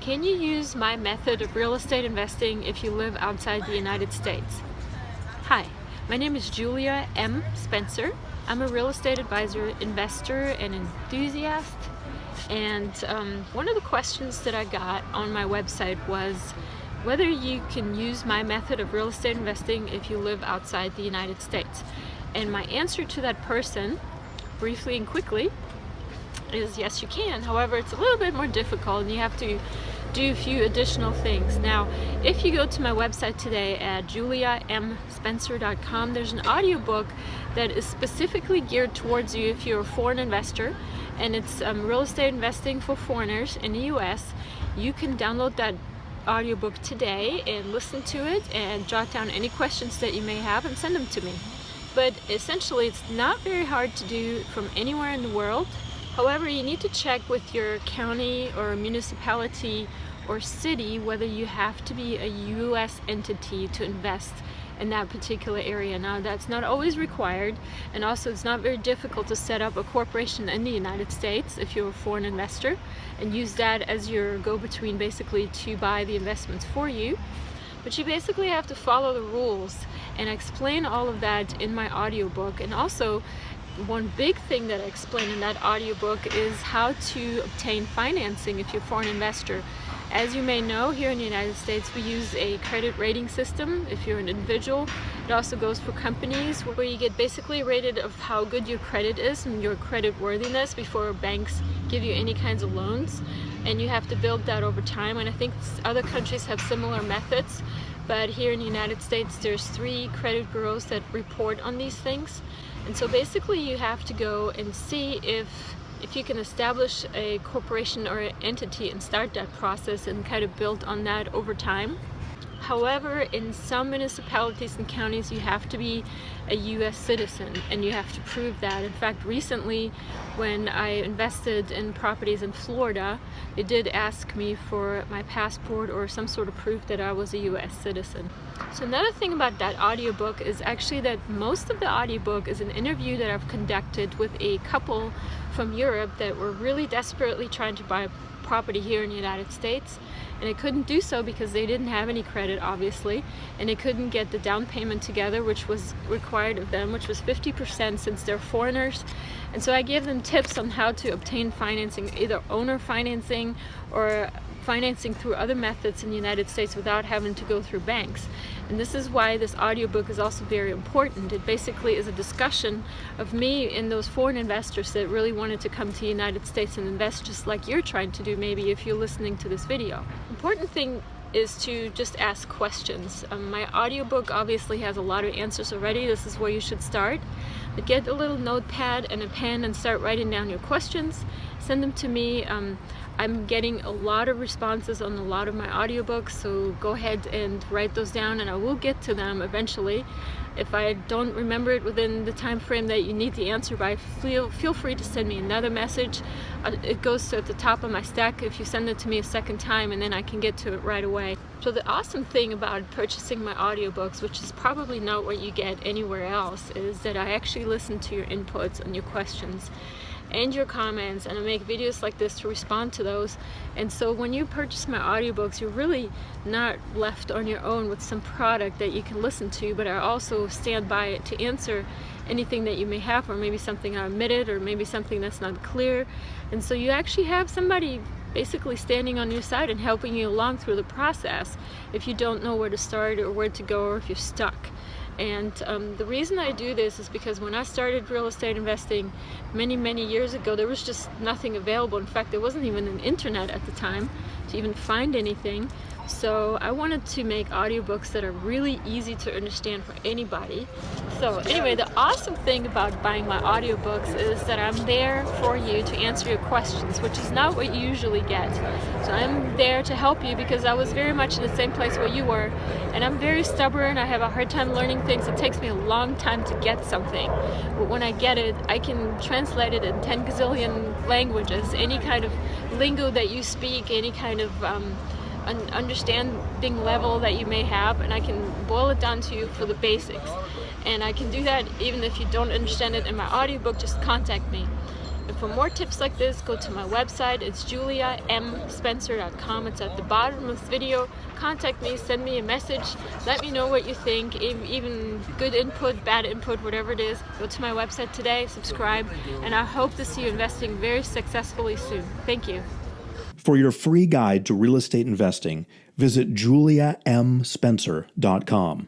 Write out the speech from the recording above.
Can you use my method of real estate investing if you live outside the United States? Hi, my name is Julia M. Spencer. I'm a real estate advisor, investor, and enthusiast. And one of the questions that I got on my website was whether you can use my method of real estate investing if you live outside the United States. And my answer to that person, briefly and quickly, is yes, you can. However, it's a little bit more difficult and you have to do a few additional things. Now, if you go to my website today at juliamspencer.com, there's an audiobook that is specifically geared towards you if you're a foreign investor, and it's real estate investing for foreigners in the US. You can download that audiobook today and listen to it and jot down any questions that you may have and send them to me. But essentially, it's not very hard to do from anywhere in the world. However, you need to check with your county or municipality or city whether you have to be a U.S. entity to invest in that particular area. Now, that's not always required, and also it's not very difficult to set up a corporation in the United States if you're a foreign investor and use that as your go-between basically to buy the investments for you. But you basically have to follow the rules, and I explain all of that in my audiobook. And also, one big thing that I explain in that audiobook is how to obtain financing if you're a foreign investor. As you may know, here in the United States, we use a credit rating system if you're an individual. It also goes for companies, where you get basically rated of how good your credit is and your credit worthiness before banks give you any kinds of loans. And you have to build that over time. And I think other countries have similar methods. But here in the United States, there's 3 credit bureaus that report on these things. And so basically you have to go and see if you can establish a corporation or an entity and start that process and kind of build on that over time. However, in some municipalities and counties, you have to be a U.S. citizen, and you have to prove that. In fact, recently, when I invested in properties in Florida, they did ask me for my passport or some sort of proof that I was a U.S. citizen. So another thing about that audiobook is actually that most of the audiobook is an interview that I've conducted with a couple from Europe that were really desperately trying to buy property here in the United States, and they couldn't do so because they didn't have any credit, obviously, and they couldn't get the down payment together, which was required of them, which was 50% since they're foreigners. And so I gave them tips on how to obtain financing, either owner financing or financing through other methods in the United States without having to go through banks. And this is why this audiobook is also very important. It basically is a discussion of me and those foreign investors that really wanted to come to the United States and invest just like you're trying to do maybe if you're listening to this video. Important thing is to just ask questions. My audiobook obviously has a lot of answers already. This is where you should start. But get a little notepad and a pen and start writing down your questions. Send them to me. I'm getting a lot of responses on a lot of my audiobooks, so go ahead and write those down and I will get to them eventually. If I don't remember it within the time frame that you need the answer by, feel free to send me another message. It goes to at the top of my stack if you send it to me a second time, and then I can get to it right away. So the awesome thing about purchasing my audiobooks, which is probably not what you get anywhere else, is that I actually listen to your inputs and your questions and your comments, and I make videos like this to respond to those. And so when you purchase my audiobooks, you're really not left on your own with some product that you can listen to, but I also stand by it to answer anything that you may have, or maybe something I omitted, or maybe something that's not clear. And so you actually have somebody basically standing on your side and helping you along through the process if you don't know where to start or where to go, or if you're stuck. And the reason I do this is because when I started real estate investing many years ago, there was just nothing available. In fact, there wasn't even an internet at the time to even find anything. So I wanted to make audiobooks that are really easy to understand for anybody. So anyway, the awesome thing about buying my audiobooks is that I'm there for you to answer your questions, which is not what you usually get. So I'm there to help you because I was very much in the same place where you were, and I'm very stubborn. I have a hard time learning things. It takes me a long time to get something, but when I get it, I can translate it in 10 gazillion languages. Any kind of lingo that you speak, any kind of an understanding level that you may have, and I can boil it down to you for the basics. And I can do that even if you don't understand it in my audiobook. Just contact me. And for more tips like this, go to my website. It's juliamspencer.com. It's at the bottom of this video. Contact me, send me a message, let me know what you think, even good input, bad input, whatever it is. Go to my website today, subscribe, and I hope to see you investing very successfully soon. Thank you. For your free guide to real estate investing, visit juliamspencer.com.